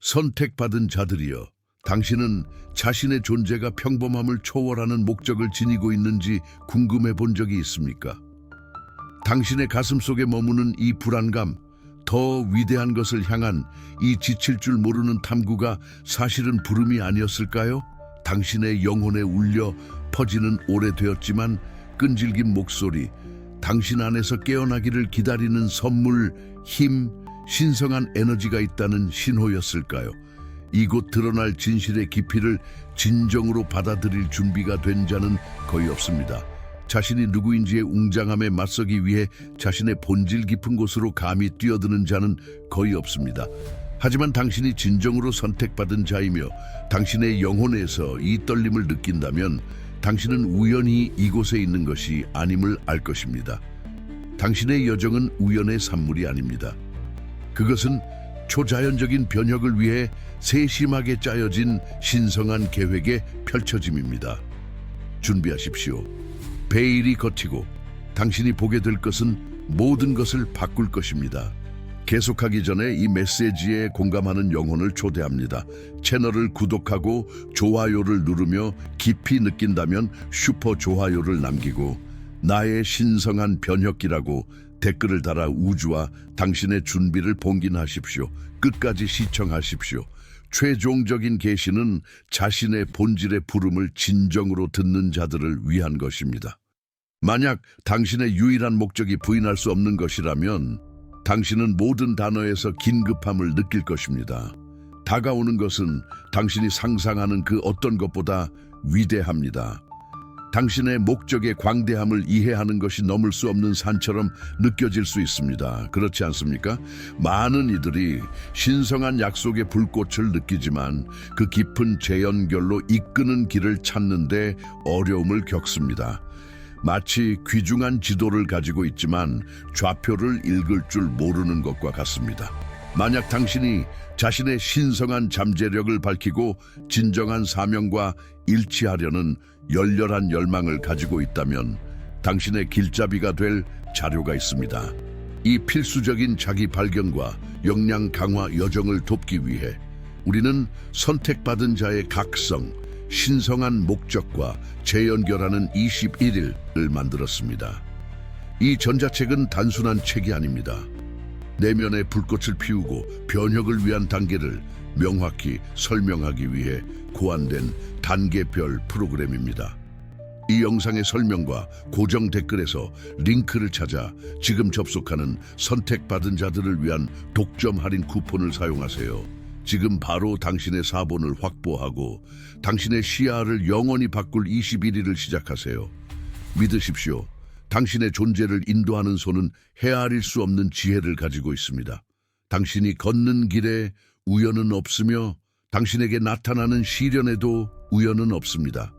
선택받은 자들이여, 당신은 자신의 존재가 평범함을 초월하는 목적을 지니고 있는지 궁금해 본 적이 있습니까? 당신의 가슴 속에 머무는 이 불안감, 더 위대한 것을 향한 이 지칠 줄 모르는 탐구가 사실은 부름이 아니었을까요? 당신의 영혼에 울려 퍼지는 오래되었지만 끈질긴 목소리, 당신 안에서 깨어나기를 기다리는 선물, 힘, 신성한 에너지가 있다는 신호였을까요? 이곳 드러날 진실의 깊이를 진정으로 받아들일 준비가 된 자는 거의 없습니다. 자신이 누구인지의 웅장함에 맞서기 위해 자신의 본질 깊은 곳으로 감히 뛰어드는 자는 거의 없습니다. 하지만 당신이 진정으로 선택받은 자이며 당신의 영혼에서 이 떨림을 느낀다면 당신은 우연히 이곳에 있는 것이 아님을 알 것입니다. 당신의 여정은 우연의 산물이 아닙니다. 그것은 초자연적인 변혁을 위해 세심하게 짜여진 신성한 계획의 펼쳐짐입니다. 준비하십시오. 베일이 걷히고 당신이 보게 될 것은 모든 것을 바꿀 것입니다. 계속하기 전에 이 메시지에 공감하는 영혼을 초대합니다. 채널을 구독하고 좋아요를 누르며 깊이 느낀다면 슈퍼 좋아요를 남기고 나의 신성한 변혁기라고 댓글을 달아 우주와 당신의 준비를 봉긴하십시오. 끝까지 시청하십시오. 최종적인 계시는 자신의 본질의 부름을 진정으로 듣는 자들을 위한 것입니다. 만약 당신의 유일한 목적이 부인할 수 없는 것이라면 당신은 모든 단어에서 긴급함을 느낄 것입니다. 다가오는 것은 당신이 상상하는 그 어떤 것보다 위대합니다. 당신의 목적의 광대함을 이해하는 것이 넘을 수 없는 산처럼 느껴질 수 있습니다. 그렇지 않습니까? 많은 이들이 신성한 약속의 불꽃을 느끼지만 그 깊은 재연결로 이끄는 길을 찾는데 어려움을 겪습니다. 마치 귀중한 지도를 가지고 있지만 좌표를 읽을 줄 모르는 것과 같습니다. 만약 당신이 자신의 신성한 잠재력을 밝히고 진정한 사명과 일치하려는 열렬한 열망을 가지고 있다면 당신의 길잡이가 될 자료가 있습니다. 이 필수적인 자기 발견과 역량 강화 여정을 돕기 위해 우리는 선택받은 자의 각성, 신성한 목적과 재연결하는 21일을 만들었습니다. 이 전자책은 단순한 책이 아닙니다. 내면의 불꽃을 피우고 변혁을 위한 단계를 명확히 설명하기 위해 고안된 단계별 프로그램입니다. 이 영상의 설명과 고정 댓글에서 링크를 찾아 지금 접속하는 선택받은 자들을 위한 독점 할인 쿠폰을 사용하세요. 지금 바로 당신의 사본을 확보하고 당신의 시야를 영원히 바꿀 21일을 시작하세요. 믿으십시오. 당신의 존재를 인도하는 손은 헤아릴 수 없는 지혜를 가지고 있습니다. 당신이 걷는 길에 우연은 없으며 당신에게 나타나는 시련에도 우연은 없습니다.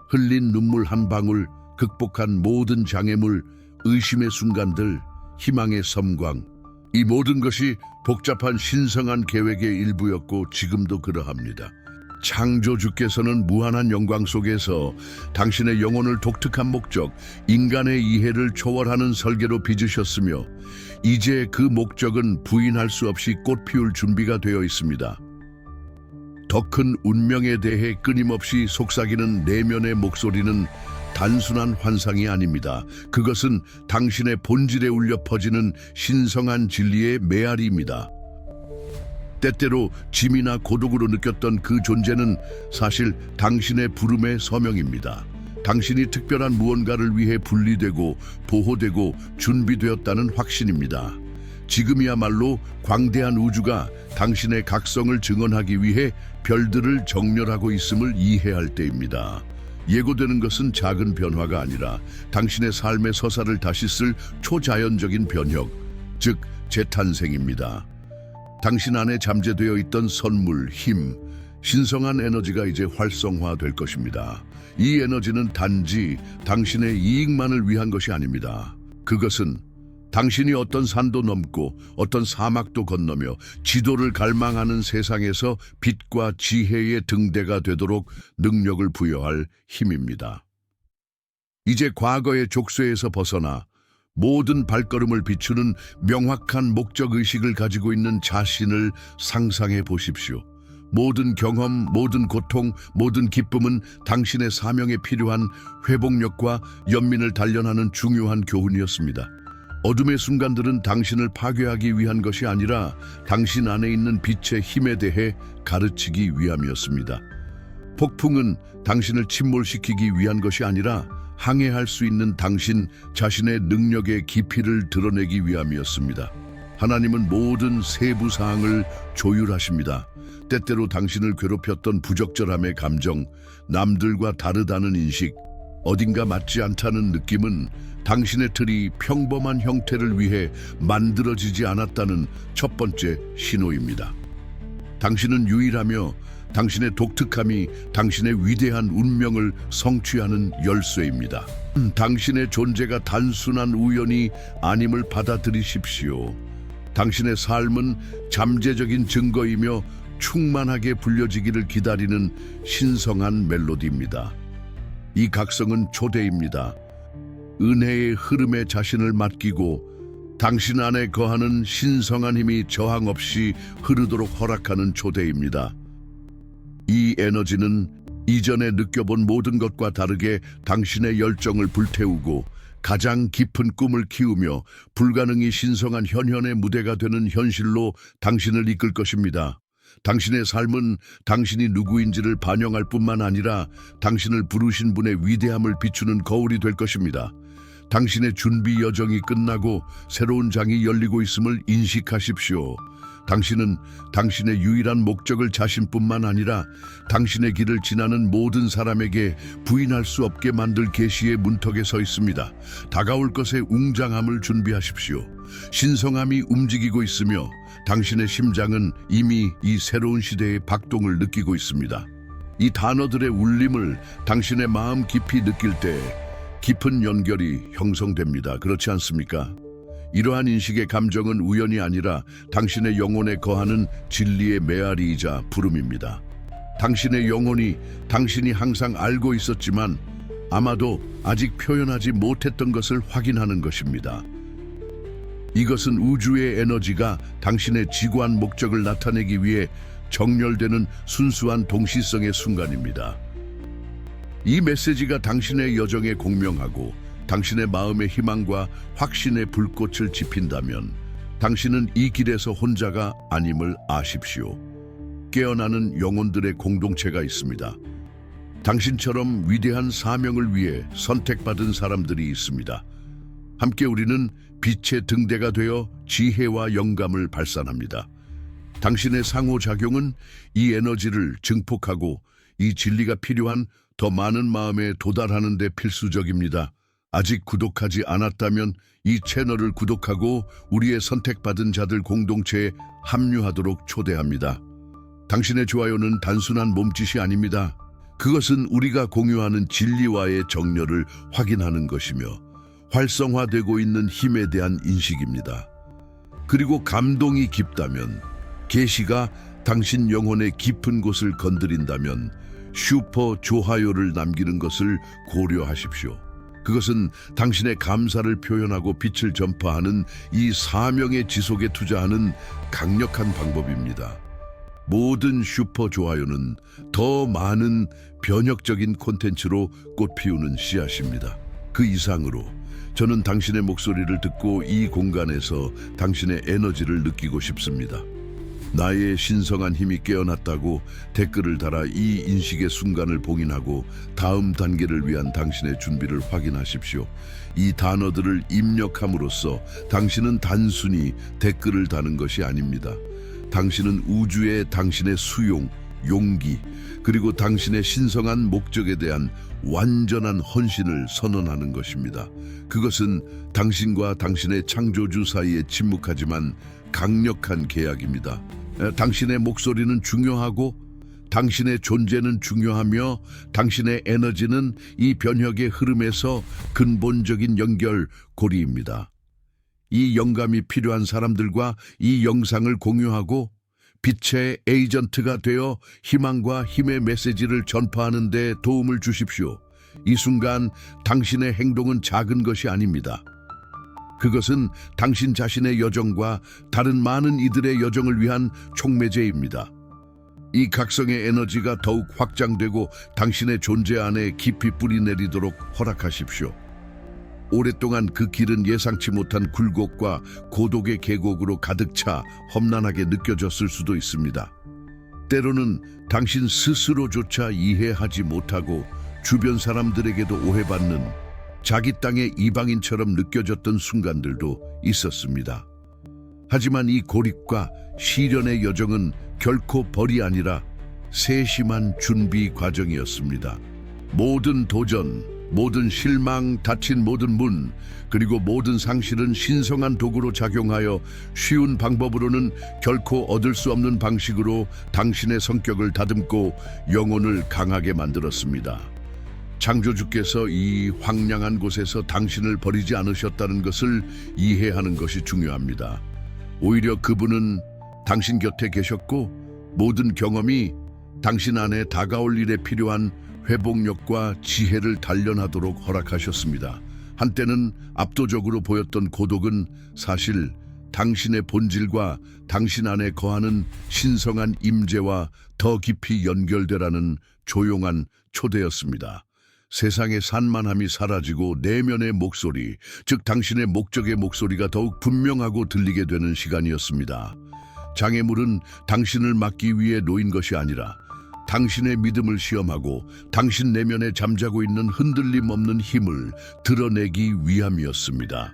흘린 눈물 한 방울, 극복한 모든 장애물, 의심의 순간들, 희망의 섬광, 이 모든 것이 복잡한 신성한 계획의 일부였고 지금도 그러합니다. 창조주께서는 무한한 영광 속에서 당신의 영혼을 독특한 목적, 인간의 이해를 초월하는 설계로 빚으셨으며 이제 그 목적은 부인할 수 없이 꽃피울 준비가 되어 있습니다. 더 큰 운명에 대해 끊임없이 속삭이는 내면의 목소리는 단순한 환상이 아닙니다. 그것은 당신의 본질에 울려 퍼지는 신성한 진리의 메아리입니다. 때때로 짐이나 고독으로 느꼈던 그 존재는 사실 당신의 부름의 서명입니다. 당신이 특별한 무언가를 위해 분리되고 보호되고 준비되었다는 확신입니다. 지금이야말로 광대한 우주가 당신의 각성을 증언하기 위해 별들을 정렬하고 있음을 이해할 때입니다. 예고되는 것은 작은 변화가 아니라 당신의 삶의 서사를 다시 쓸 초자연적인 변혁, 즉 재탄생입니다. 당신 안에 잠재되어 있던 선물, 힘, 신성한 에너지가 이제 활성화될 것입니다. 이 에너지는 단지 당신의 이익만을 위한 것이 아닙니다. 그것은 당신이 어떤 산도 넘고 어떤 사막도 건너며 지도를 갈망하는 세상에서 빛과 지혜의 등대가 되도록 능력을 부여할 힘입니다. 이제 과거의 족쇄에서 벗어나 모든 발걸음을 비추는 명확한 목적의식을 가지고 있는 자신을 상상해 보십시오. 모든 경험, 모든 고통, 모든 기쁨은 당신의 사명에 필요한 회복력과 연민을 단련하는 중요한 교훈이었습니다. 어둠의 순간들은 당신을 파괴하기 위한 것이 아니라 당신 안에 있는 빛의 힘에 대해 가르치기 위함이었습니다. 폭풍은 당신을 침몰시키기 위한 것이 아니라 항해할 수 있는 당신 자신의 능력의 깊이를 드러내기 위함이었습니다. 하나님은 모든 세부 사항을 조율하십니다. 때때로 당신을 괴롭혔던 부적절함의 감정, 남들과 다르다는 인식, 어딘가 맞지 않다는 느낌은 당신의 틀이 평범한 형태를 위해 만들어지지 않았다는 첫 번째 신호입니다. 당신은 유일하며 당신의 독특함이 당신의 위대한 운명을 성취하는 열쇠입니다. 당신의 존재가 단순한 우연이 아님을 받아들이십시오. 당신의 삶은 잠재적인 증거이며 충만하게 불려지기를 기다리는 신성한 멜로디입니다. 이 각성은 초대입니다. 은혜의 흐름에 자신을 맡기고 당신 안에 거하는 신성한 힘이 저항 없이 흐르도록 허락하는 초대입니다. 이 에너지는 이전에 느껴본 모든 것과 다르게 당신의 열정을 불태우고 가장 깊은 꿈을 키우며 불가능이 신성한 현현의 무대가 되는 현실로 당신을 이끌 것입니다. 당신의 삶은 당신이 누구인지를 반영할 뿐만 아니라 당신을 부르신 분의 위대함을 비추는 거울이 될 것입니다. 당신의 준비 여정이 끝나고 새로운 장이 열리고 있음을 인식하십시오. 당신은 당신의 유일한 목적을 자신뿐만 아니라 당신의 길을 지나는 모든 사람에게 부인할 수 없게 만들 계시의 문턱에 서 있습니다. 다가올 것에 웅장함을 준비하십시오. 신성함이 움직이고 있으며 당신의 심장은 이미 이 새로운 시대의 박동을 느끼고 있습니다. 이 단어들의 울림을 당신의 마음 깊이 느낄 때 깊은 연결이 형성됩니다. 그렇지 않습니까? 이러한 인식의 감정은 우연이 아니라 당신의 영혼에 거하는 진리의 메아리이자 부름입니다. 당신의 영혼이 당신이 항상 알고 있었지만 아마도 아직 표현하지 못했던 것을 확인하는 것입니다. 이것은 우주의 에너지가 당신의 지구한 목적을 나타내기 위해 정렬되는 순수한 동시성의 순간입니다. 이 메시지가 당신의 여정에 공명하고 당신의 마음의 희망과 확신의 불꽃을 지핀다면 당신은 이 길에서 혼자가 아님을 아십시오. 깨어나는 영혼들의 공동체가 있습니다. 당신처럼 위대한 사명을 위해 선택받은 사람들이 있습니다. 함께 우리는 빛의 등대가 되어 지혜와 영감을 발산합니다. 당신의 상호작용은 이 에너지를 증폭하고 이 진리가 필요한 더 많은 마음에 도달하는 데 필수적입니다. 아직 구독하지 않았다면 이 채널을 구독하고 우리의 선택받은 자들 공동체에 합류하도록 초대합니다. 당신의 좋아요는 단순한 몸짓이 아닙니다. 그것은 우리가 공유하는 진리와의 정렬을 확인하는 것이며 활성화되고 있는 힘에 대한 인식입니다. 그리고 감동이 깊다면, 계시가 당신 영혼의 깊은 곳을 건드린다면 슈퍼 좋아요를 남기는 것을 고려하십시오. 그것은 당신의 감사를 표현하고 빛을 전파하는 이 사명의 지속에 투자하는 강력한 방법입니다. 모든 슈퍼 좋아요는 더 많은 변혁적인 콘텐츠로 꽃피우는 씨앗입니다. 그 이상으로 저는 당신의 목소리를 듣고 이 공간에서 당신의 에너지를 느끼고 싶습니다. 나의 신성한 힘이 깨어났다고 댓글을 달아 이 인식의 순간을 봉인하고 다음 단계를 위한 당신의 준비를 확인하십시오. 이 단어들을 입력함으로써 당신은 단순히 댓글을 다는 것이 아닙니다. 당신은 우주에 당신의 수용, 용기, 그리고 당신의 신성한 목적에 대한 완전한 헌신을 선언하는 것입니다. 그것은 당신과 당신의 창조주 사이에 침묵하지만 강력한 계약입니다. 당신의 목소리는 중요하고 당신의 존재는 중요하며 당신의 에너지는 이 변혁의 흐름에서 근본적인 연결고리입니다. 이 영감이 필요한 사람들과 이 영상을 공유하고 빛의 에이전트가 되어 희망과 힘의 메시지를 전파하는 데 도움을 주십시오. 이 순간 당신의 행동은 작은 것이 아닙니다. 그것은 당신 자신의 여정과 다른 많은 이들의 여정을 위한 촉매제입니다. 이 각성의 에너지가 더욱 확장되고 당신의 존재 안에 깊이 뿌리내리도록 허락하십시오. 오랫동안 그 길은 예상치 못한 굴곡과 고독의 계곡으로 가득 차 험난하게 느껴졌을 수도 있습니다. 때로는 당신 스스로조차 이해하지 못하고 주변 사람들에게도 오해받는 자기 땅의 이방인처럼 느껴졌던 순간들도 있었습니다. 하지만 이 고립과 시련의 여정은 결코 벌이 아니라 세심한 준비 과정이었습니다. 모든 도전, 모든 실망, 닫힌 모든 문, 그리고 모든 상실은 신성한 도구로 작용하여 쉬운 방법으로는 결코 얻을 수 없는 방식으로 당신의 성격을 다듬고 영혼을 강하게 만들었습니다. 창조주께서 이 황량한 곳에서 당신을 버리지 않으셨다는 것을 이해하는 것이 중요합니다. 오히려 그분은 당신 곁에 계셨고 모든 경험이 당신 안에 다가올 일에 필요한 회복력과 지혜를 단련하도록 허락하셨습니다. 한때는 압도적으로 보였던 고독은 사실 당신의 본질과 당신 안에 거하는 신성한 임재와 더 깊이 연결되라는 조용한 초대였습니다. 세상의 산만함이 사라지고 내면의 목소리, 즉 당신의 목적의 목소리가 더욱 분명하고 들리게 되는 시간이었습니다. 장애물은 당신을 막기 위해 놓인 것이 아니라 당신의 믿음을 시험하고 당신 내면에 잠자고 있는 흔들림 없는 힘을 드러내기 위함이었습니다.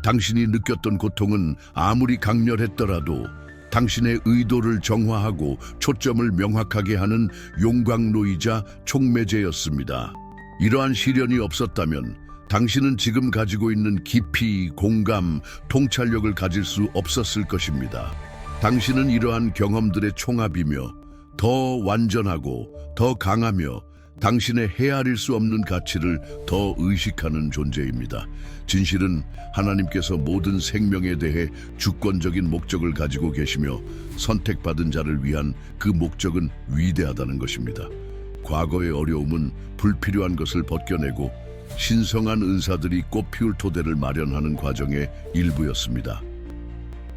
당신이 느꼈던 고통은 아무리 강렬했더라도 당신의 의도를 정화하고 초점을 명확하게 하는 용광로이자 촉매제였습니다. 이러한 시련이 없었다면 당신은 지금 가지고 있는 깊이, 공감, 통찰력을 가질 수 없었을 것입니다. 당신은 이러한 경험들의 총합이며 더 완전하고 더 강하며 당신의 헤아릴 수 없는 가치를 더 의식하는 존재입니다. 진실은 하나님께서 모든 생명에 대해 주권적인 목적을 가지고 계시며 선택받은 자를 위한 그 목적은 위대하다는 것입니다. 과거의 어려움은 불필요한 것을 벗겨내고 신성한 은사들이 꽃피울 토대를 마련하는 과정의 일부였습니다.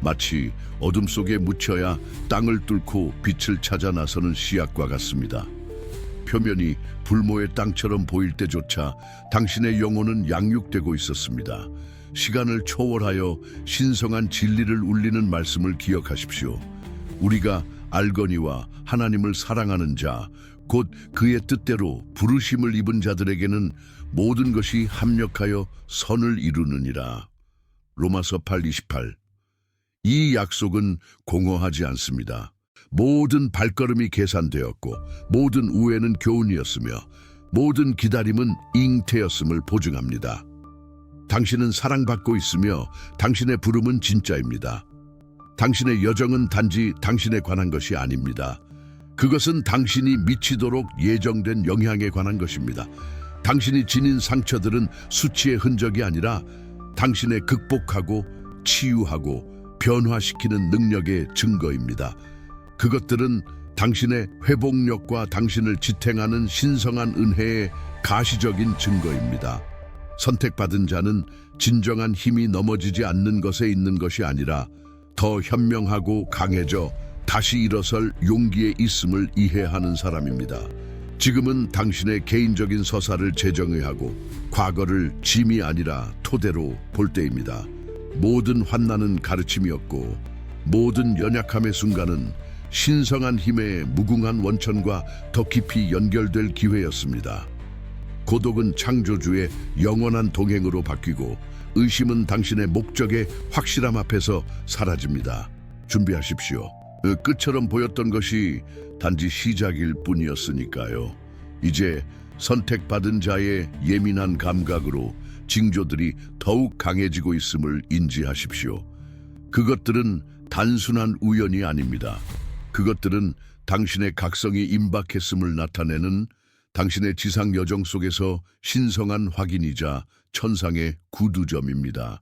마치 어둠 속에 묻혀야 땅을 뚫고 빛을 찾아 나서는 씨앗과 같습니다. 표면이 불모의 땅처럼 보일 때조차 당신의 영혼은 양육되고 있었습니다. 시간을 초월하여 신성한 진리를 울리는 말씀을 기억하십시오. 우리가 알거니와 하나님을 사랑하는 자, 곧 그의 뜻대로 부르심을 입은 자들에게는 모든 것이 합력하여 선을 이루느니라. 로마서 8:28. 이 약속은 공허하지 않습니다. 모든 발걸음이 계산되었고 모든 우애는 교훈이었으며 모든 기다림은 잉태였음을 보증합니다. 당신은 사랑받고 있으며 당신의 부름은 진짜입니다. 당신의 여정은 단지 당신에 관한 것이 아닙니다. 그것은 당신이 미치도록 예정된 영향에 관한 것입니다. 당신이 지닌 상처들은 수치의 흔적이 아니라 당신의 극복하고 치유하고 변화시키는 능력의 증거입니다. 그것들은 당신의 회복력과 당신을 지탱하는 신성한 은혜의 가시적인 증거입니다. 선택받은 자는 진정한 힘이 넘어지지 않는 것에 있는 것이 아니라 더 현명하고 강해져 다시 일어설 용기에 있음을 이해하는 사람입니다. 지금은 당신의 개인적인 서사를 재정의하고 과거를 짐이 아니라 토대로 볼 때입니다. 모든 환난은 가르침이었고 모든 연약함의 순간은 신성한 힘의 무궁한 원천과 더 깊이 연결될 기회였습니다. 고독은 창조주의 영원한 동행으로 바뀌고 의심은 당신의 목적의 확실함 앞에서 사라집니다. 준비하십시오. 끝처럼 보였던 것이 단지 시작일 뿐이었으니까요. 이제 선택받은 자의 예민한 감각으로 징조들이 더욱 강해지고 있음을 인지하십시오. 그것들은 단순한 우연이 아닙니다. 그것들은 당신의 각성이 임박했음을 나타내는 당신의 지상 여정 속에서 신성한 확인이자 천상의 구두점입니다.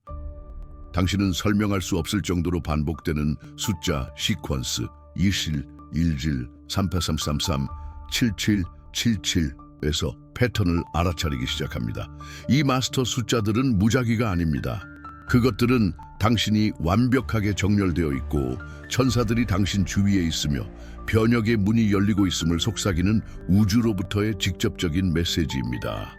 당신은 설명할 수 없을 정도로 반복되는 숫자, 시퀀스, 2실, 1질, 38333, 7777에서 패턴을 알아차리기 시작합니다. 이 마스터 숫자들은 무작위가 아닙니다. 그것들은 당신이 완벽하게 정렬되어 있고 천사들이 당신 주위에 있으며 변혁의 문이 열리고 있음을 속삭이는 우주로부터의 직접적인 메시지입니다.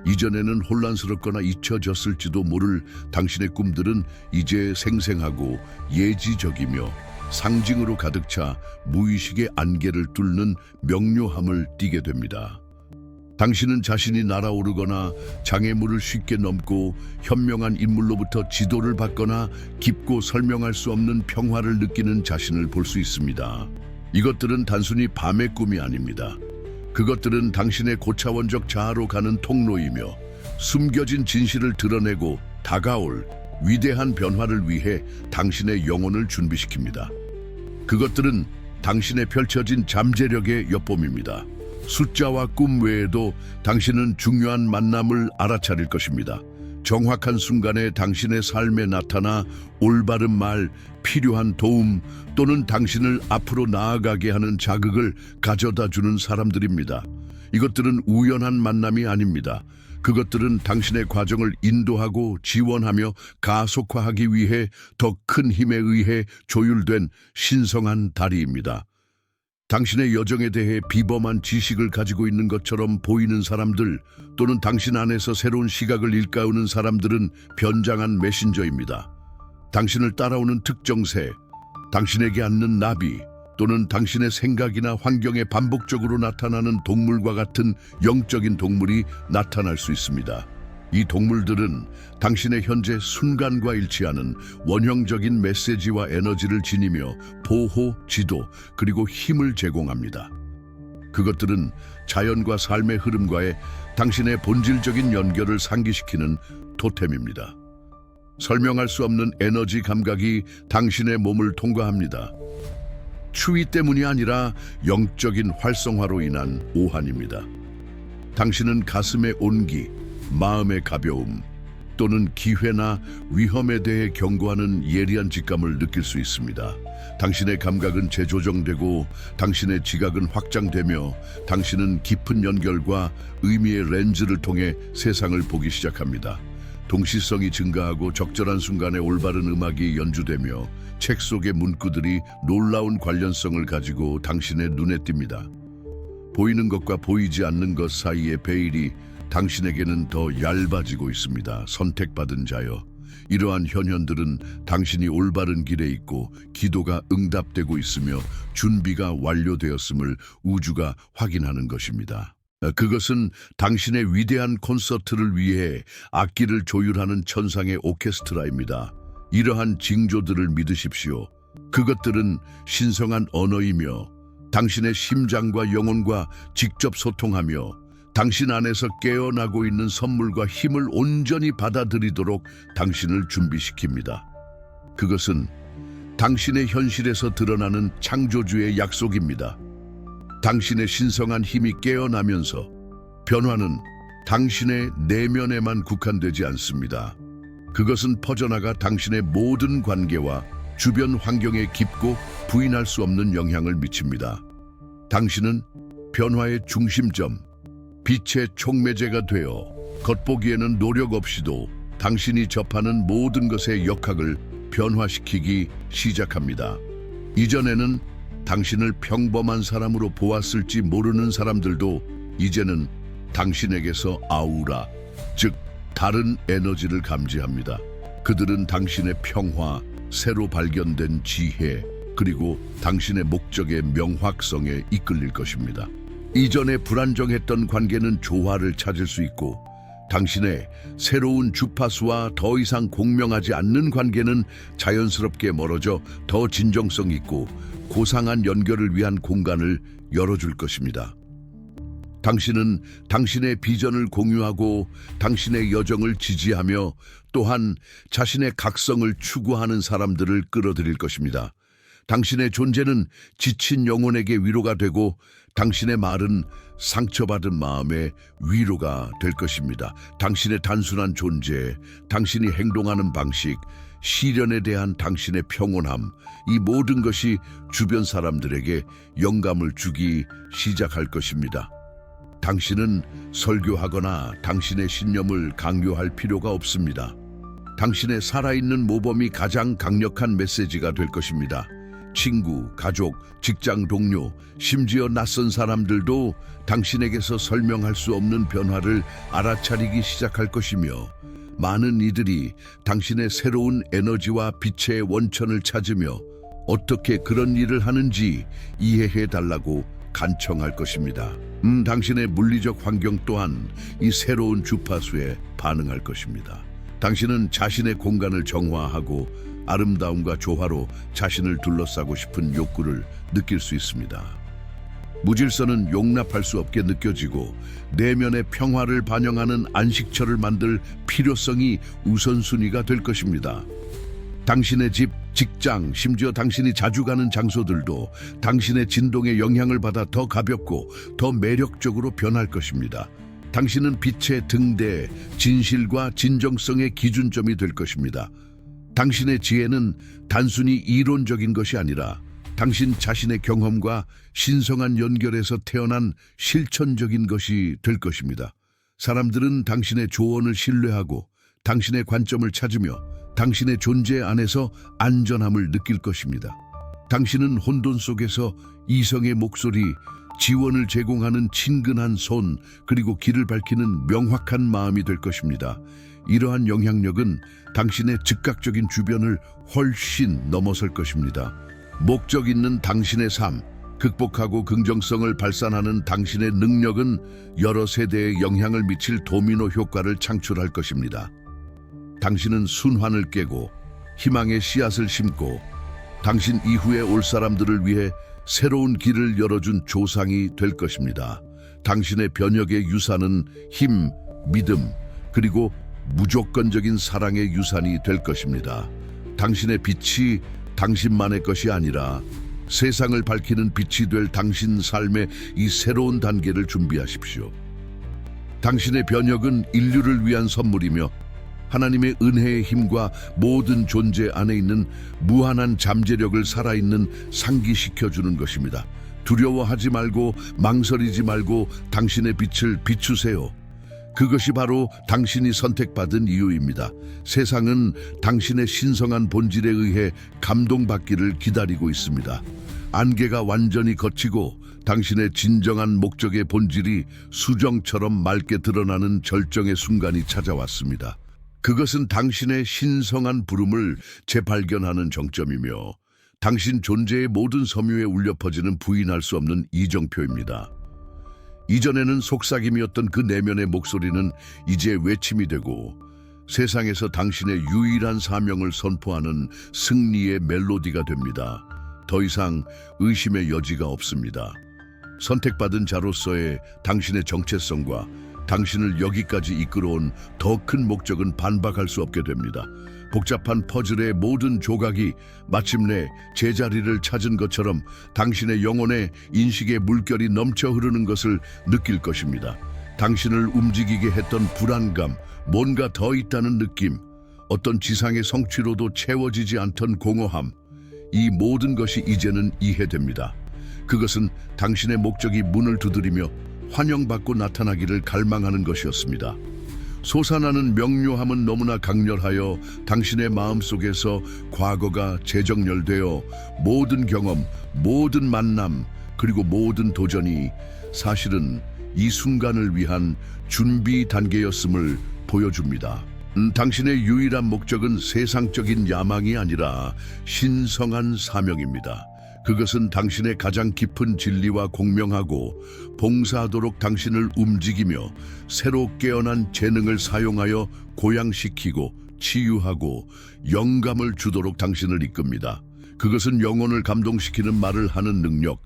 이전에는 혼란스럽거나 잊혀졌을지도 모를 당신의 꿈들은 이제 생생하고 예지적이며 상징으로 가득 차 무의식의 안개를 뚫는 명료함을 띠게 됩니다. 당신은 자신이 날아오르거나 장애물을 쉽게 넘고 현명한 인물로부터 지도를 받거나 깊고 설명할 수 없는 평화를 느끼는 자신을 볼 수 있습니다. 이것들은 단순히 밤의 꿈이 아닙니다. 그것들은 당신의 고차원적 자아로 가는 통로이며 숨겨진 진실을 드러내고 다가올 위대한 변화를 위해 당신의 영혼을 준비시킵니다. 그것들은 당신의 펼쳐진 잠재력의 엿봄입니다. 숫자와 꿈 외에도 당신은 중요한 만남을 알아차릴 것입니다. 정확한 순간에 당신의 삶에 나타나 올바른 말, 필요한 도움 또는 당신을 앞으로 나아가게 하는 자극을 가져다주는 사람들입니다. 이것들은 우연한 만남이 아닙니다. 그것들은 당신의 과정을 인도하고 지원하며 가속화하기 위해 더 큰 힘에 의해 조율된 신성한 다리입니다. 당신의 여정에 대해 비범한 지식을 가지고 있는 것처럼 보이는 사람들 또는 당신 안에서 새로운 시각을 일깨우는 사람들은 변장한 메신저입니다. 당신을 따라오는 특정 새, 당신에게 앉는 나비 또는 당신의 생각이나 환경에 반복적으로 나타나는 동물과 같은 영적인 동물이 나타날 수 있습니다. 이 동물들은 당신의 현재 순간과 일치하는 원형적인 메시지와 에너지를 지니며 보호, 지도, 그리고 힘을 제공합니다. 그것들은 자연과 삶의 흐름과의 당신의 본질적인 연결을 상기시키는 토템입니다. 설명할 수 없는 에너지 감각이 당신의 몸을 통과합니다. 추위 때문이 아니라 영적인 활성화로 인한 오한입니다. 당신은 가슴의 온기, 마음의 가벼움 또는 기회나 위험에 대해 경고하는 예리한 직감을 느낄 수 있습니다. 당신의 감각은 재조정되고 당신의 지각은 확장되며 당신은 깊은 연결과 의미의 렌즈를 통해 세상을 보기 시작합니다. 동시성이 증가하고 적절한 순간에 올바른 음악이 연주되며 책 속의 문구들이 놀라운 관련성을 가지고 당신의 눈에 띕니다. 보이는 것과 보이지 않는 것 사이의 베일이 당신에게는 더 얇아지고 있습니다. 선택받은 자여, 이러한 현현들은 당신이 올바른 길에 있고 기도가 응답되고 있으며 준비가 완료되었음을 우주가 확인하는 것입니다. 그것은 당신의 위대한 콘서트를 위해 악기를 조율하는 천상의 오케스트라입니다. 이러한 징조들을 믿으십시오. 그것들은 신성한 언어이며 당신의 심장과 영혼과 직접 소통하며 당신 안에서 깨어나고 있는 선물과 힘을 온전히 받아들이도록 당신을 준비시킵니다. 그것은 당신의 현실에서 드러나는 창조주의 약속입니다. 당신의 신성한 힘이 깨어나면서 변화는 당신의 내면에만 국한되지 않습니다. 그것은 퍼져나가 당신의 모든 관계와 주변 환경에 깊고 부인할 수 없는 영향을 미칩니다. 당신은 변화의 중심점, 빛의 촉매제가 되어 겉보기에는 노력 없이도 당신이 접하는 모든 것의 역학을 변화시키기 시작합니다. 이전에는 당신을 평범한 사람으로 보았을지 모르는 사람들도 이제는 당신에게서 아우라, 즉 다른 에너지를 감지합니다. 그들은 당신의 평화, 새로 발견된 지혜, 그리고 당신의 목적의 명확성에 이끌릴 것입니다. 이전에 불안정했던 관계는 조화를 찾을 수 있고 당신의 새로운 주파수와 더 이상 공명하지 않는 관계는 자연스럽게 멀어져 더 진정성 있고 고상한 연결을 위한 공간을 열어줄 것입니다. 당신은 당신의 비전을 공유하고 당신의 여정을 지지하며 또한 자신의 각성을 추구하는 사람들을 끌어들일 것입니다. 당신의 존재는 지친 영혼에게 위로가 되고 당신의 말은 상처받은 마음의 위로가 될 것입니다. 당신의 단순한 존재, 당신이 행동하는 방식, 시련에 대한 당신의 평온함, 이 모든 것이 주변 사람들에게 영감을 주기 시작할 것입니다. 당신은 설교하거나 당신의 신념을 강요할 필요가 없습니다. 당신의 살아있는 모범이 가장 강력한 메시지가 될 것입니다. 친구, 가족, 직장 동료, 심지어 낯선 사람들도 당신에게서 설명할 수 없는 변화를 알아차리기 시작할 것이며, 많은 이들이 당신의 새로운 에너지와 빛의 원천을 찾으며 어떻게 그런 일을 하는지 이해해 달라고 간청할 것입니다. 당신의 물리적 환경 또한 이 새로운 주파수에 반응할 것입니다. 당신은 자신의 공간을 정화하고 아름다움과 조화로 자신을 둘러싸고 싶은 욕구를 느낄 수 있습니다. 무질서는 용납할 수 없게 느껴지고 내면의 평화를 반영하는 안식처를 만들 필요성이 우선순위가 될 것입니다. 당신의 집, 직장, 심지어 당신이 자주 가는 장소들도 당신의 진동에 영향을 받아 더 가볍고 더 매력적으로 변할 것입니다. 당신은 빛의 등대, 진실과 진정성의 기준점이 될 것입니다. 당신의 지혜는 단순히 이론적인 것이 아니라 당신 자신의 경험과 신성한 연결에서 태어난 실천적인 것이 될 것입니다. 사람들은 당신의 조언을 신뢰하고 당신의 관점을 찾으며 당신의 존재 안에서 안전함을 느낄 것입니다. 당신은 혼돈 속에서 이성의 목소리, 지원을 제공하는 친근한 손, 그리고 길을 밝히는 명확한 마음이 될 것입니다. 이러한 영향력은 당신의 즉각적인 주변을 훨씬 넘어설 것입니다. 목적 있는 당신의 삶, 극복하고 긍정성을 발산하는 당신의 능력은 여러 세대에 영향을 미칠 도미노 효과를 창출할 것입니다. 당신은 순환을 깨고 희망의 씨앗을 심고 당신 이후에 올 사람들을 위해 새로운 길을 열어준 조상이 될 것입니다. 당신의 변혁의 유산은 힘, 믿음, 그리고 무조건적인 사랑의 유산이 될 것입니다. 당신의 빛이 당신만의 것이 아니라 세상을 밝히는 빛이 될 당신 삶의 이 새로운 단계를 준비하십시오. 당신의 변혁은 인류를 위한 선물이며 하나님의 은혜의 힘과 모든 존재 안에 있는 무한한 잠재력을 살아있는 상기시켜주는 것입니다. 두려워하지 말고 망설이지 말고 당신의 빛을 비추세요. 그것이 바로 당신이 선택받은 이유입니다. 세상은 당신의 신성한 본질에 의해 감동받기를 기다리고 있습니다. 안개가 완전히 걷히고 당신의 진정한 목적의 본질이 수정처럼 맑게 드러나는 절정의 순간이 찾아왔습니다. 그것은 당신의 신성한 부름을 재발견하는 정점이며 당신 존재의 모든 섬유에 울려 퍼지는 부인할 수 없는 이정표입니다. 이전에는 속삭임이었던 그 내면의 목소리는 이제 외침이 되고 세상에서 당신의 유일한 사명을 선포하는 승리의 멜로디가 됩니다. 더 이상 의심의 여지가 없습니다. 선택받은 자로서의 당신의 정체성과 당신을 여기까지 이끌어온 더 큰 목적은 반박할 수 없게 됩니다. 복잡한 퍼즐의 모든 조각이 마침내 제자리를 찾은 것처럼 당신의 영혼에 인식의 물결이 넘쳐 흐르는 것을 느낄 것입니다. 당신을 움직이게 했던 불안감, 뭔가 더 있다는 느낌, 어떤 지상의 성취로도 채워지지 않던 공허함, 이 모든 것이 이제는 이해됩니다. 그것은 당신의 목적이 문을 두드리며 환영받고 나타나기를 갈망하는 것이었습니다. 솟아나는 명료함은 너무나 강렬하여 당신의 마음속에서 과거가 재정렬되어 모든 경험, 모든 만남, 그리고 모든 도전이 사실은 이 순간을 위한 준비 단계였음을 보여줍니다. 당신의 유일한 목적은 세상적인 야망이 아니라 신성한 사명입니다. 그것은 당신의 가장 깊은 진리와 공명하고 봉사하도록 당신을 움직이며 새로 깨어난 재능을 사용하여 고양시키고 치유하고 영감을 주도록 당신을 이끕니다. 그것은 영혼을 감동시키는 말을 하는 능력,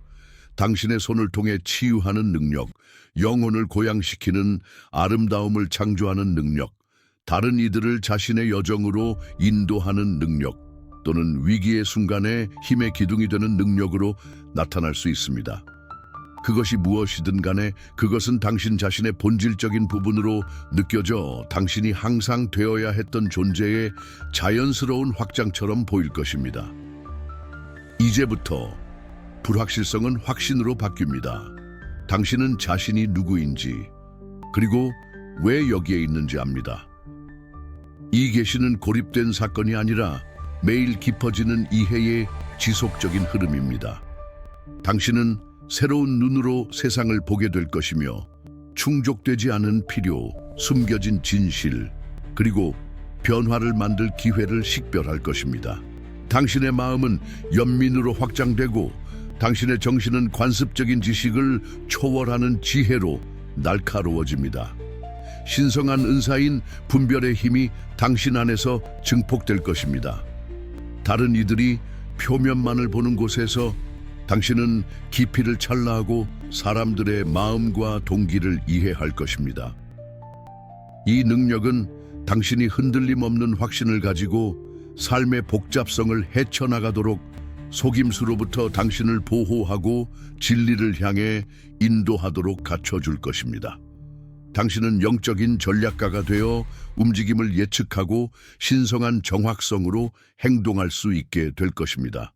당신의 손을 통해 치유하는 능력, 영혼을 고양시키는 아름다움을 창조하는 능력, 다른 이들을 자신의 여정으로 인도하는 능력, 또는 위기의 순간에 힘의 기둥이 되는 능력으로 나타날 수 있습니다. 그것이 무엇이든 간에 그것은 당신 자신의 본질적인 부분으로 느껴져 당신이 항상 되어야 했던 존재의 자연스러운 확장처럼 보일 것입니다. 이제부터 불확실성은 확신으로 바뀝니다. 당신은 자신이 누구인지, 그리고 왜 여기에 있는지 압니다. 이 계시는 고립된 사건이 아니라 매일 깊어지는 이해의 지속적인 흐름입니다. 당신은 새로운 눈으로 세상을 보게 될 것이며 충족되지 않은 필요, 숨겨진 진실, 그리고 변화를 만들 기회를 식별할 것입니다. 당신의 마음은 연민으로 확장되고 당신의 정신은 관습적인 지식을 초월하는 지혜로 날카로워집니다. 신성한 은사인 분별의 힘이 당신 안에서 증폭될 것입니다. 다른 이들이 표면만을 보는 곳에서 당신은 깊이를 찰나하고 사람들의 마음과 동기를 이해할 것입니다. 이 능력은 당신이 흔들림 없는 확신을 가지고 삶의 복잡성을 헤쳐나가도록 속임수로부터 당신을 보호하고 진리를 향해 인도하도록 갖춰줄 것입니다. 당신은 영적인 전략가가 되어 움직임을 예측하고 신성한 정확성으로 행동할 수 있게 될 것입니다.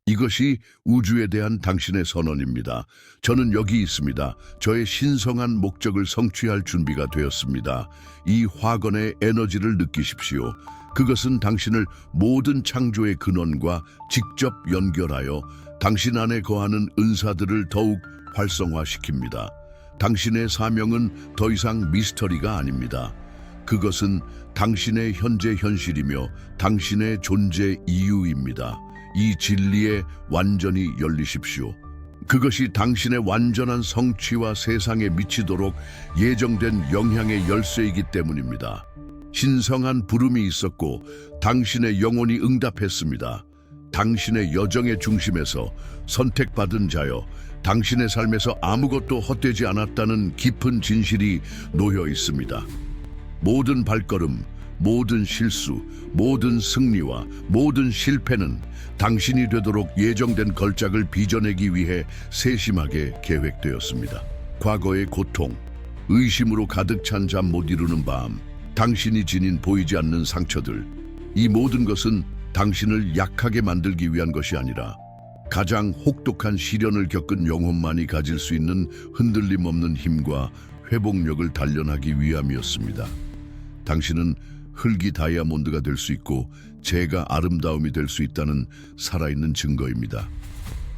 이것이 우주에 대한 당신의 선언입니다. 저는 여기 있습니다. 저의 신성한 목적을 성취할 준비가 되었습니다. 이 화건의 에너지를 느끼십시오. 그것은 당신을 모든 창조의 근원과 직접 연결하여 당신 안에 거하는 은사들을 더욱 활성화시킵니다. 당신의 사명은 더 이상 미스터리가 아닙니다. 그것은 당신의 현재 현실이며 당신의 존재 이유입니다. 이 진리에 완전히 열리십시오. 그것이 당신의 완전한 성취와 세상에 미치도록 예정된 영향의 열쇠이기 때문입니다. 신성한 부름이 있었고 당신의 영혼이 응답했습니다. 당신의 여정의 중심에서 선택받은 자여, 당신의 삶에서 아무것도 헛되지 않았다는 깊은 진실이 놓여 있습니다. 모든 발걸음, 모든 실수, 모든 승리와 모든 실패는 당신이 되도록 예정된 걸작을 빚어내기 위해 세심하게 계획되었습니다. 과거의 고통, 의심으로 가득 찬 잠 못 이루는 밤, 당신이 지닌 보이지 않는 상처들, 이 모든 것은 당신을 약하게 만들기 위한 것이 아니라 가장 혹독한 시련을 겪은 영혼만이 가질 수 있는 흔들림 없는 힘과 회복력을 단련하기 위함이었습니다. 당신은 흙이 다이아몬드가 될 수 있고 재가 아름다움이 될 수 있다는 살아있는 증거입니다.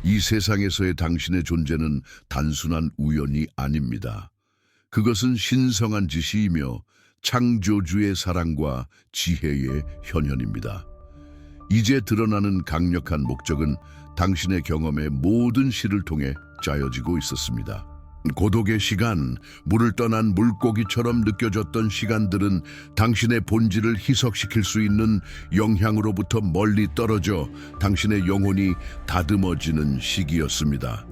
이 세상에서의 당신의 존재는 단순한 우연이 아닙니다. 그것은 신성한 지시이며 창조주의 사랑과 지혜의 현현입니다. 이제 드러나는 강력한 목적은 당신의 경험의 모든 시를 통해 짜여지고 있었습니다. 고독의 시간, 물을 떠난 물고기처럼 느껴졌던 시간들은 당신의 본질을 희석시킬 수 있는 영향으로부터 멀리 떨어져 당신의 영혼이 다듬어지는 시기였습니다.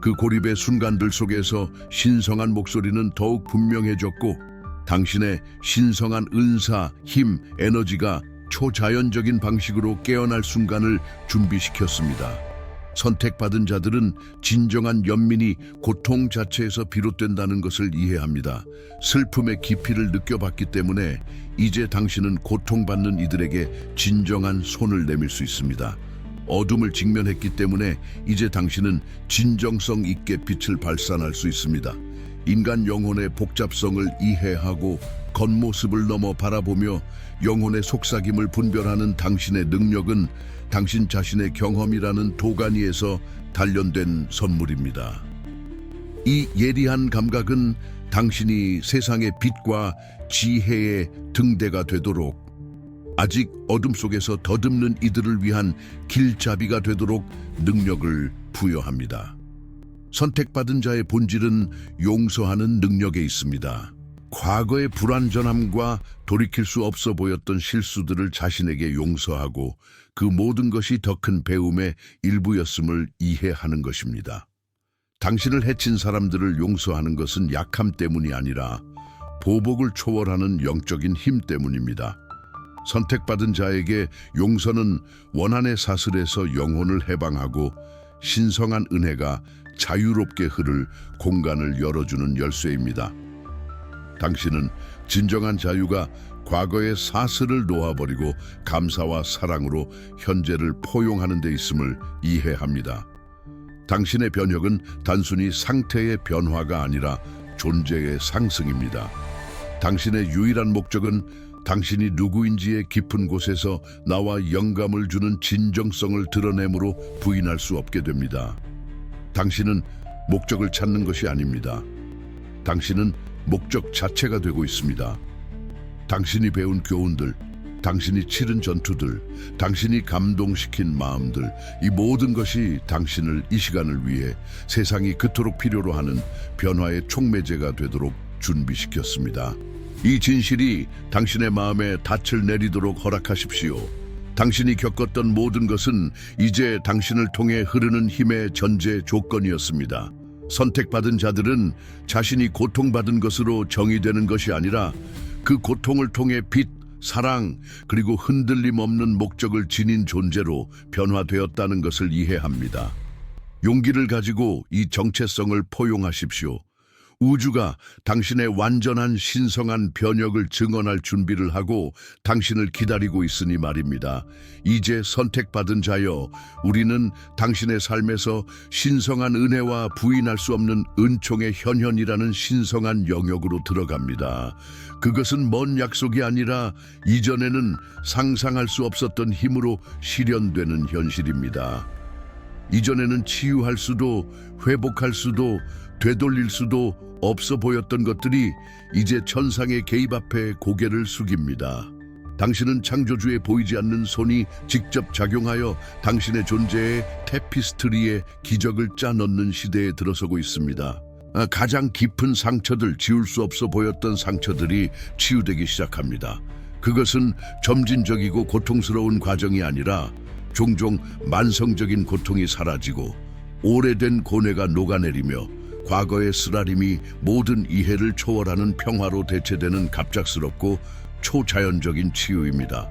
그 고립의 순간들 속에서 신성한 목소리는 더욱 분명해졌고 당신의 신성한 은사, 힘, 에너지가 초자연적인 방식으로 깨어날 순간을 준비시켰습니다. 선택받은 자들은 진정한 연민이 고통 자체에서 비롯된다는 것을 이해합니다. 슬픔의 깊이를 느껴봤기 때문에 이제 당신은 고통받는 이들에게 진정한 손을 내밀 수 있습니다. 어둠을 직면했기 때문에 이제 당신은 진정성 있게 빛을 발산할 수 있습니다. 인간 영혼의 복잡성을 이해하고 겉모습을 넘어 바라보며 영혼의 속삭임을 분별하는 당신의 능력은 당신 자신의 경험이라는 도가니에서 단련된 선물입니다. 이 예리한 감각은 당신이 세상의 빛과 지혜의 등대가 되도록, 아직 어둠 속에서 더듬는 이들을 위한 길잡이가 되도록 능력을 부여합니다. 선택받은 자의 본질은 용서하는 능력에 있습니다. 과거의 불완전함과 돌이킬 수 없어 보였던 실수들을 자신에게 용서하고 그 모든 것이 더 큰 배움의 일부였음을 이해하는 것입니다. 당신을 해친 사람들을 용서하는 것은 약함 때문이 아니라 보복을 초월하는 영적인 힘 때문입니다. 선택받은 자에게 용서는 원한의 사슬에서 영혼을 해방하고 신성한 은혜가 자유롭게 흐를 공간을 열어주는 열쇠입니다. 당신은 진정한 자유가 과거의 사슬을 놓아버리고 감사와 사랑으로 현재를 포용하는 데 있음을 이해합니다. 당신의 변혁은 단순히 상태의 변화가 아니라 존재의 상승입니다. 당신의 유일한 목적은 당신이 누구인지의 깊은 곳에서 나와 영감을 주는 진정성을 드러내므로 부인할 수 없게 됩니다. 당신은 목적을 찾는 것이 아닙니다. 당신은 목적 자체가 되고 있습니다. 당신이 배운 교훈들, 당신이 치른 전투들, 당신이 감동시킨 마음들, 이 모든 것이 당신을 이 시간을 위해 세상이 그토록 필요로 하는 변화의 촉매제가 되도록 준비시켰습니다. 이 진실이 당신의 마음에 닻을 내리도록 허락하십시오. 당신이 겪었던 모든 것은 이제 당신을 통해 흐르는 힘의 전제 조건이었습니다. 선택받은 자들은 자신이 고통받은 것으로 정의되는 것이 아니라 그 고통을 통해 빛, 사랑, 그리고 흔들림 없는 목적을 지닌 존재로 변화되었다는 것을 이해합니다. 용기를 가지고 이 정체성을 포용하십시오. 우주가 당신의 완전한 신성한 변혁을 증언할 준비를 하고 당신을 기다리고 있으니 말입니다. 이제 선택받은 자여, 우리는 당신의 삶에서 신성한 은혜와 부인할 수 없는 은총의 현현이라는 신성한 영역으로 들어갑니다. 그것은 먼 약속이 아니라 이전에는 상상할 수 없었던 힘으로 실현되는 현실입니다. 이전에는 치유할 수도 회복할 수도 되돌릴 수도 없어 보였던 것들이 이제 천상의 개입 앞에 고개를 숙입니다. 당신은 창조주의 보이지 않는 손이 직접 작용하여 당신의 존재의 테피스트리에 기적을 짜넣는 시대에 들어서고 있습니다. 가장 깊은 상처들, 지울 수 없어 보였던 상처들이 치유되기 시작합니다. 그것은 점진적이고 고통스러운 과정이 아니라 종종 만성적인 고통이 사라지고 오래된 고뇌가 녹아내리며 과거의 쓰라림이 모든 이해를 초월하는 평화로 대체되는 갑작스럽고 초자연적인 치유입니다.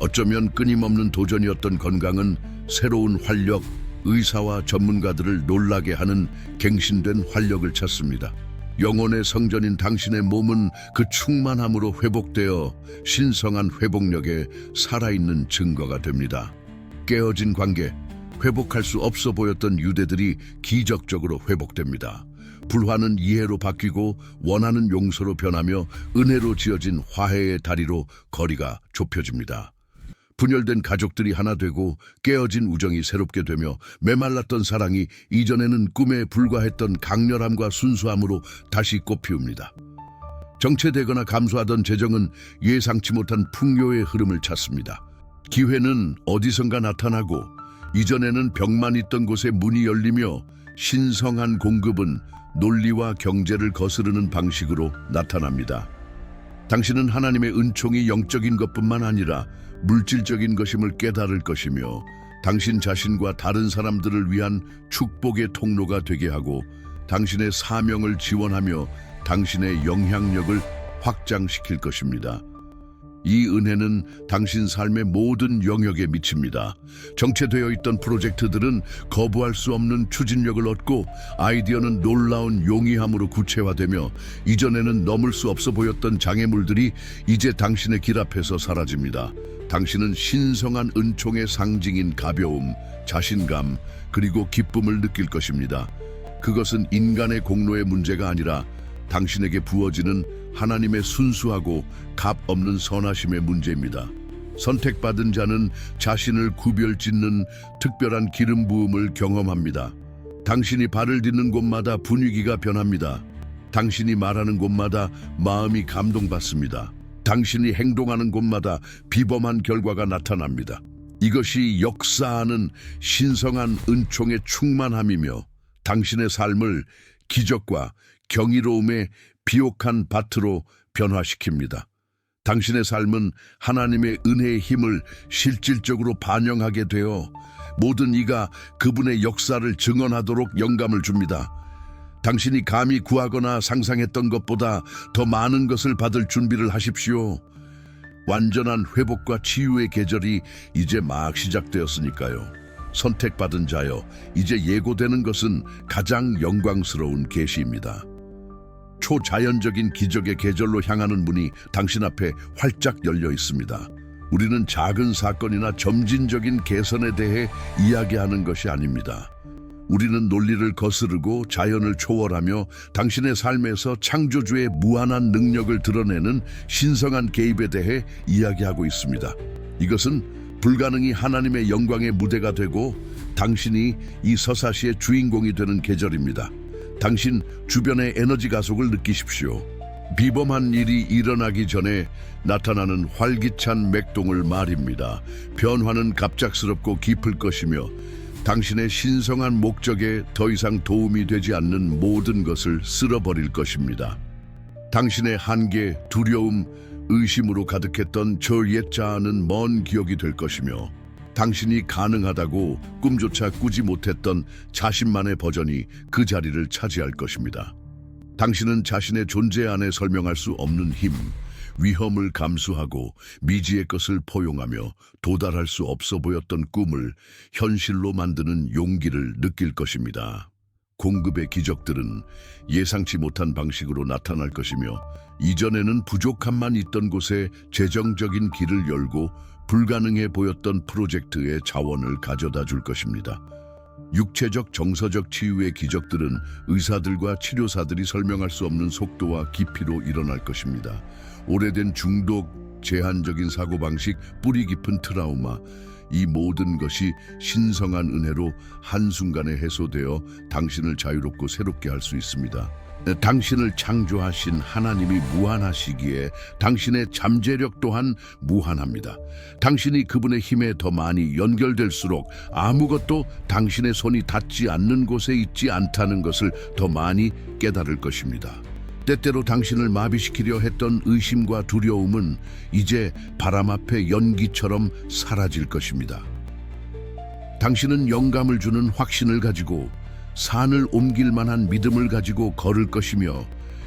어쩌면 끊임없는 도전이었던 건강은 새로운 활력, 의사와 전문가들을 놀라게 하는 갱신된 활력을 찾습니다. 영혼의 성전인 당신의 몸은 그 충만함으로 회복되어 신성한 회복력에 살아있는 증거가 됩니다. 깨어진 관계, 회복할 수 없어 보였던 유대들이 기적적으로 회복됩니다. 불화는 이해로 바뀌고 원하는 용서로 변하며 은혜로 지어진 화해의 다리로 거리가 좁혀집니다. 분열된 가족들이 하나 되고 깨어진 우정이 새롭게 되며 메말랐던 사랑이 이전에는 꿈에 불과했던 강렬함과 순수함으로 다시 꽃피웁니다. 정체되거나 감소하던 재정은 예상치 못한 풍요의 흐름을 찾습니다. 기회는 어디선가 나타나고 이전에는 벽만 있던 곳에 문이 열리며 신성한 공급은 논리와 경제를 거스르는 방식으로 나타납니다. 당신은 하나님의 은총이 영적인 것뿐만 아니라 물질적인 것임을 깨달을 것이며 당신 자신과 다른 사람들을 위한 축복의 통로가 되게 하고 당신의 사명을 지원하며 당신의 영향력을 확장시킬 것입니다. 이 은혜는 당신 삶의 모든 영역에 미칩니다. 정체되어 있던 프로젝트들은 거부할 수 없는 추진력을 얻고 아이디어는 놀라운 용이함으로 구체화되며 이전에는 넘을 수 없어 보였던 장애물들이 이제 당신의 길 앞에서 사라집니다. 당신은 신성한 은총의 상징인 가벼움, 자신감, 그리고 기쁨을 느낄 것입니다. 그것은 인간의 공로의 문제가 아니라 당신에게 부어지는 하나님의 순수하고 값 없는 선하심의 문제입니다. 선택받은 자는 자신을 구별짓는 특별한 기름 부음을 경험합니다. 당신이 발을 딛는 곳마다 분위기가 변합니다. 당신이 말하는 곳마다 마음이 감동받습니다. 당신이 행동하는 곳마다 비범한 결과가 나타납니다. 이것이 역사하는 신성한 은총의 충만함이며 당신의 삶을 기적과 경이로움의 비옥한 밭으로 변화시킵니다. 당신의 삶은 하나님의 은혜의 힘을 실질적으로 반영하게 되어 모든 이가 그분의 역사를 증언하도록 영감을 줍니다. 당신이 감히 구하거나 상상했던 것보다 더 많은 것을 받을 준비를 하십시오. 완전한 회복과 치유의 계절이 이제 막 시작되었으니까요. 선택받은 자여, 이제 예고되는 것은 가장 영광스러운 계시입니다. 초자연적인 기적의 계절로 향하는 문이 당신 앞에 활짝 열려 있습니다. 우리는 작은 사건이나 점진적인 개선에 대해 이야기하는 것이 아닙니다. 우리는 논리를 거스르고 자연을 초월하며 당신의 삶에서 창조주의 무한한 능력을 드러내는 신성한 개입에 대해 이야기하고 있습니다. 이것은 불가능이 하나님의 영광의 무대가 되고 당신이 이 서사시의 주인공이 되는 계절입니다. 당신 주변의 에너지 가속을 느끼십시오. 비범한 일이 일어나기 전에 나타나는 활기찬 맥동을 말입니다. 변화는 갑작스럽고 깊을 것이며 당신의 신성한 목적에 더 이상 도움이 되지 않는 모든 것을 쓸어버릴 것입니다. 당신의 한계, 두려움, 의심으로 가득했던 저 옛자아는 먼 기억이 될 것이며 당신이 가능하다고 꿈조차 꾸지 못했던 자신만의 버전이 그 자리를 차지할 것입니다. 당신은 자신의 존재 안에 설명할 수 없는 힘, 위험을 감수하고 미지의 것을 포용하며 도달할 수 없어 보였던 꿈을 현실로 만드는 용기를 느낄 것입니다. 공급의 기적들은 예상치 못한 방식으로 나타날 것이며 이전에는 부족함만 있던 곳에 재정적인 길을 열고 불가능해 보였던 프로젝트의 자원을 가져다 줄 것입니다. 육체적 정서적 치유의 기적들은 의사들과 치료사들이 설명할 수 없는 속도와 깊이로 일어날 것입니다. 오래된 중독, 제한적인 사고방식, 뿌리 깊은 트라우마, 이 모든 것이 신성한 은혜로 한순간에 해소되어 당신을 자유롭고 새롭게 할 수 있습니다. 당신을 창조하신 하나님이 무한하시기에 당신의 잠재력 또한 무한합니다. 당신이 그분의 힘에 더 많이 연결될수록 아무것도 당신의 손이 닿지 않는 곳에 있지 않다는 것을 더 많이 깨달을 것입니다. 때때로 당신을 마비시키려 했던 의심과 두려움은 이제 바람 앞에 연기처럼 사라질 것입니다. 당신은 영감을 주는 확신을 가지고 산을 옮길 만한 믿음을 가지고 걸을 것이며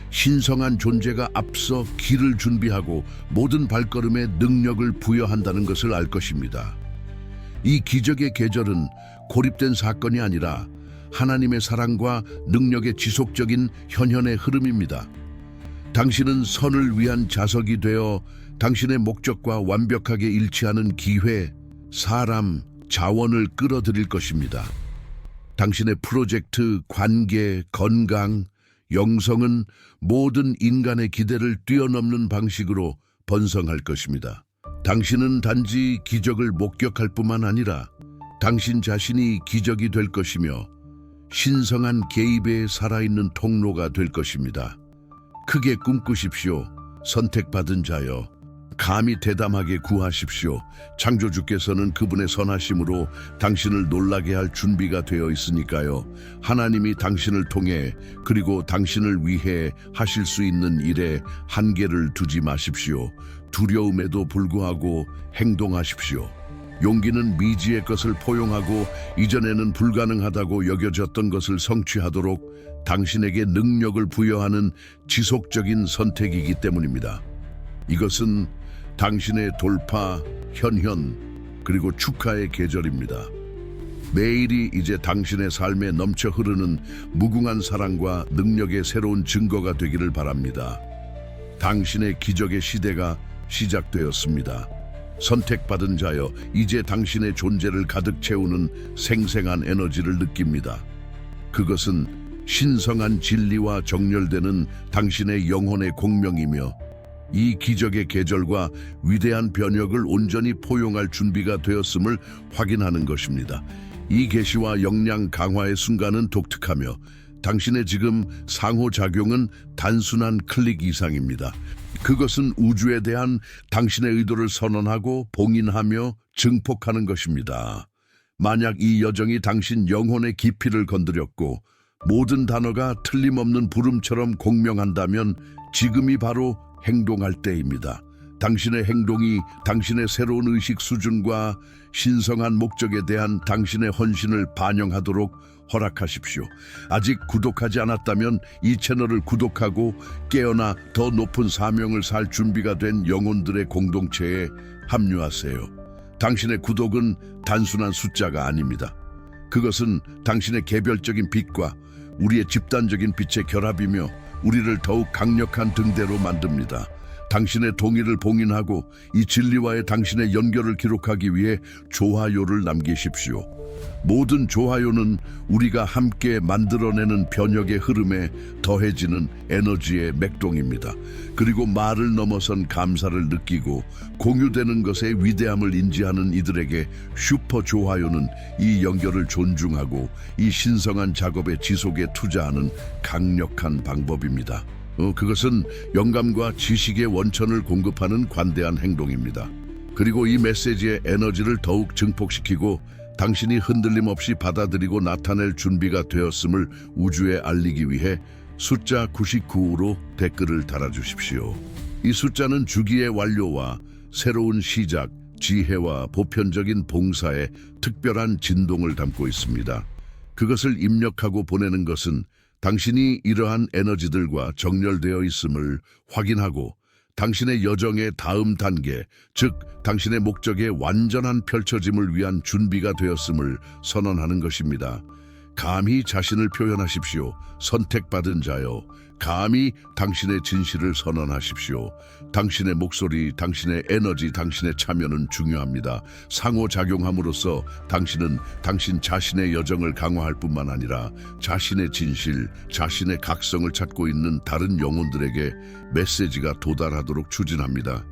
신성한 존재가 앞서 길을 준비하고 모든 발걸음에 능력을 부여한다는 것을 알 것입니다. 이 기적의 계절은 고립된 사건이 아니라 하나님의 사랑과 능력의 지속적인 현현의 흐름입니다. 당신은 선을 위한 자석이 되어 당신의 목적과 완벽하게 일치하는 기회, 사람, 자원을 끌어들일 것입니다. 당신의 프로젝트, 관계, 건강, 영성은 모든 인간의 기대를 뛰어넘는 방식으로 번성할 것입니다. 당신은 단지 기적을 목격할 뿐만 아니라 당신 자신이 기적이 될 것이며 신성한 개입에 살아있는 통로가 될 것입니다. 크게 꿈꾸십시오. 선택받은 자여. 감히 대담하게 구하십시오. 창조주께서는 그분의 선하심으로 당신을 놀라게 할 준비가 되어 있으니까요. 하나님이 당신을 통해 그리고 당신을 위해 하실 수 있는 일에 한계를 두지 마십시오. 두려움에도 불구하고 행동하십시오. 용기는 미지의 것을 포용하고 이전에는 불가능하다고 여겨졌던 것을 성취하도록 당신에게 능력을 부여하는 지속적인 선택이기 때문입니다. 이것은 당신의 돌파, 현현, 그리고 축하의 계절입니다. 매일이 이제 당신의 삶에 넘쳐 흐르는 무궁한 사랑과 능력의 새로운 증거가 되기를 바랍니다. 당신의 기적의 시대가 시작되었습니다. 선택받은 자여, 이제 당신의 존재를 가득 채우는 생생한 에너지를 느낍니다. 그것은 신성한 진리와 정렬되는 당신의 영혼의 공명이며 이 기적의 계절과 위대한 변혁을 온전히 포용할 준비가 되었음을 확인하는 것입니다. 이 계시와 역량 강화의 순간은 독특하며 당신의 지금 상호작용은 단순한 클릭 이상입니다. 그것은 우주에 대한 당신의 의도를 선언하고 봉인하며 증폭하는 것입니다. 만약 이 여정이 당신 영혼의 깊이를 건드렸고 모든 단어가 틀림없는 부름처럼 공명한다면 지금이 바로 행동할 때입니다. 당신의 행동이 당신의 새로운 의식 수준과 신성한 목적에 대한 당신의 헌신을 반영하도록 허락하십시오. 아직 구독하지 않았다면 이 채널을 구독하고 깨어나 더 높은 사명을 살 준비가 된 영혼들의 공동체에 합류하세요. 당신의 구독은 단순한 숫자가 아닙니다. 그것은 당신의 개별적인 빛과 우리의 집단적인 빛의 결합이며 우리를 더욱 강력한 등대로 만듭니다. 당신의 동의를 봉인하고 이 진리와의 당신의 연결을 기록하기 위해 좋아요를 남기십시오. 모든 좋아요는 우리가 함께 만들어내는 변혁의 흐름에 더해지는 에너지의 맥동입니다. 그리고 말을 넘어선 감사를 느끼고 공유되는 것의 위대함을 인지하는 이들에게 슈퍼 좋아요는 이 연결을 존중하고 이 신성한 작업의 지속에 투자하는 강력한 방법입니다. 그것은 영감과 지식의 원천을 공급하는 관대한 행동입니다. 그리고 이 메시지의 에너지를 더욱 증폭시키고 당신이 흔들림 없이 받아들이고 나타낼 준비가 되었음을 우주에 알리기 위해 숫자 99로 댓글을 달아주십시오. 이 숫자는 주기의 완료와 새로운 시작, 지혜와 보편적인 봉사의 특별한 진동을 담고 있습니다. 그것을 입력하고 보내는 것은 당신이 이러한 에너지들과 정렬되어 있음을 확인하고 당신의 여정의 다음 단계, 즉 당신의 목적의 완전한 펼쳐짐을 위한 준비가 되었음을 선언하는 것입니다. 감히 자신을 표현하십시오. 선택받은 자여, 감히 당신의 진실을 선언하십시오. 당신의 목소리, 당신의 에너지, 당신의 참여는 중요합니다. 상호작용함으로써 당신은 당신 자신의 여정을 강화할 뿐만 아니라 자신의 진실, 자신의 각성을 찾고 있는 다른 영혼들에게 메시지가 도달하도록 추진합니다.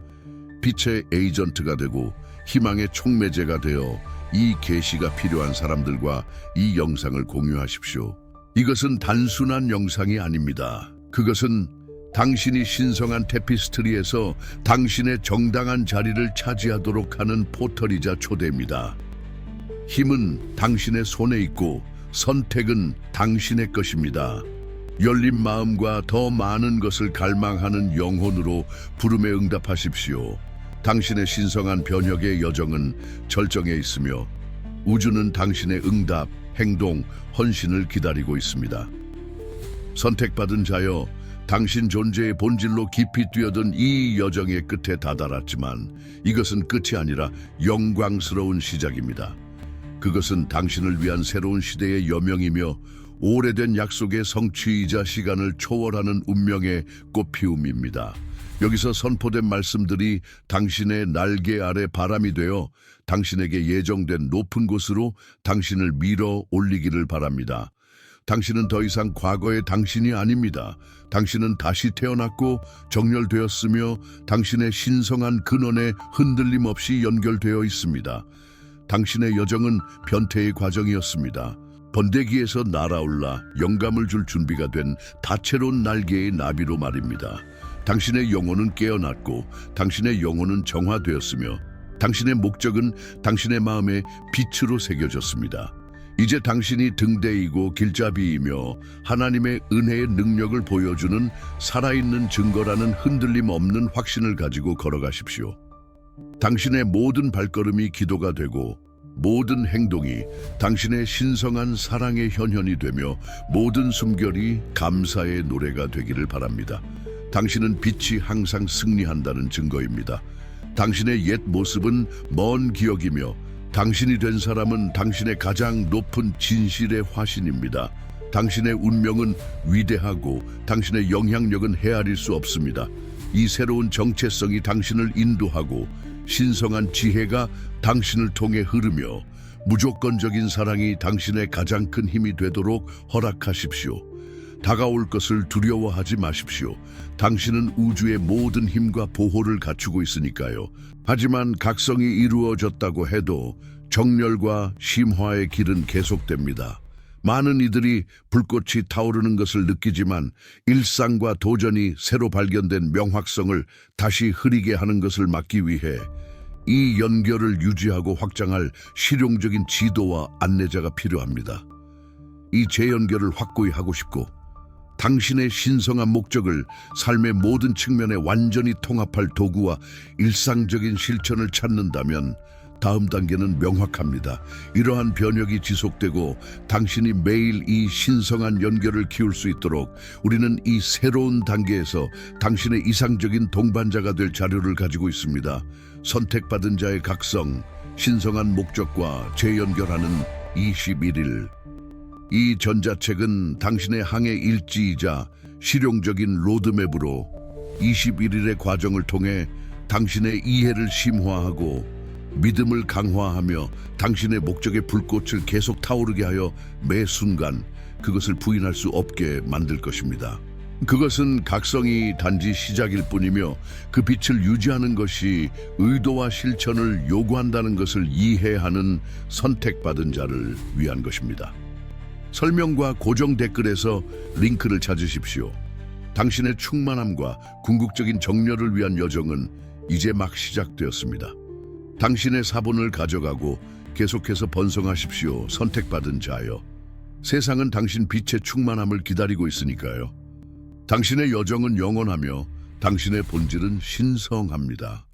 빛의 에이전트가 되고 희망의 촉매제가 되어 이 계시가 필요한 사람들과 이 영상을 공유하십시오. 이것은 단순한 영상이 아닙니다. 그것은 당신이 신성한 테피스트리에서 당신의 정당한 자리를 차지하도록 하는 포털이자 초대입니다. 힘은 당신의 손에 있고 선택은 당신의 것입니다. 열린 마음과 더 많은 것을 갈망하는 영혼으로 부름에 응답하십시오. 당신의 신성한 변혁의 여정은 절정에 있으며 우주는 당신의 응답, 행동, 헌신을 기다리고 있습니다. 선택받은 자여, 당신 존재의 본질로 깊이 뛰어든 이 여정의 끝에 다다랐지만 이것은 끝이 아니라 영광스러운 시작입니다. 그것은 당신을 위한 새로운 시대의 여명이며 오래된 약속의 성취이자 시간을 초월하는 운명의 꽃피움입니다. 여기서 선포된 말씀들이 당신의 날개 아래 바람이 되어 당신에게 예정된 높은 곳으로 당신을 밀어 올리기를 바랍니다. 당신은 더 이상 과거의 당신이 아닙니다. 당신은 다시 태어났고 정렬되었으며 당신의 신성한 근원에 흔들림 없이 연결되어 있습니다. 당신의 여정은 변태의 과정이었습니다. 번데기에서 날아올라 영감을 줄 준비가 된 다채로운 날개의 나비로 말입니다. 당신의 영혼은 깨어났고 당신의 영혼은 정화되었으며 당신의 목적은 당신의 마음에 빛으로 새겨졌습니다. 이제 당신이 등대이고 길잡이이며 하나님의 은혜의 능력을 보여주는 살아있는 증거라는 흔들림 없는 확신을 가지고 걸어가십시오. 당신의 모든 발걸음이 기도가 되고 모든 행동이 당신의 신성한 사랑의 현현이 되며 모든 숨결이 감사의 노래가 되기를 바랍니다. 당신은 빛이 항상 승리한다는 증거입니다. 당신의 옛 모습은 먼 기억이며 당신이 된 사람은 당신의 가장 높은 진실의 화신입니다. 당신의 운명은 위대하고 당신의 영향력은 헤아릴 수 없습니다. 이 새로운 정체성이 당신을 인도하고 신성한 지혜가 당신을 통해 흐르며 무조건적인 사랑이 당신의 가장 큰 힘이 되도록 허락하십시오. 다가올 것을 두려워하지 마십시오. 당신은 우주의 모든 힘과 보호를 갖추고 있으니까요. 하지만 각성이 이루어졌다고 해도 정렬과 심화의 길은 계속됩니다. 많은 이들이 불꽃이 타오르는 것을 느끼지만 일상과 도전이 새로 발견된 명확성을 다시 흐리게 하는 것을 막기 위해 이 연결을 유지하고 확장할 실용적인 지도와 안내자가 필요합니다. 이 재연결을 확고히 하고 싶고 당신의 신성한 목적을 삶의 모든 측면에 완전히 통합할 도구와 일상적인 실천을 찾는다면 다음 단계는 명확합니다. 이러한 변혁이 지속되고 당신이 매일 이 신성한 연결을 키울 수 있도록 우리는 이 새로운 단계에서 당신의 이상적인 동반자가 될 자료를 가지고 있습니다. 선택받은 자의 각성, 신성한 목적과 재연결하는 21일. 이 전자책은 당신의 항해 일지이자 실용적인 로드맵으로 21일의 과정을 통해 당신의 이해를 심화하고 믿음을 강화하며 당신의 목적의 불꽃을 계속 타오르게 하여 매 순간 그것을 부인할 수 없게 만들 것입니다. 그것은 각성이 단지 시작일 뿐이며 그 빛을 유지하는 것이 의도와 실천을 요구한다는 것을 이해하는 선택받은 자를 위한 것입니다. 설명과 고정 댓글에서 링크를 찾으십시오. 당신의 충만함과 궁극적인 정렬을 위한 여정은 이제 막 시작되었습니다. 당신의 사본을 가져가고 계속해서 번성하십시오. 선택받은 자여. 세상은 당신 빛의 충만함을 기다리고 있으니까요. 당신의 여정은 영원하며 당신의 본질은 신성합니다.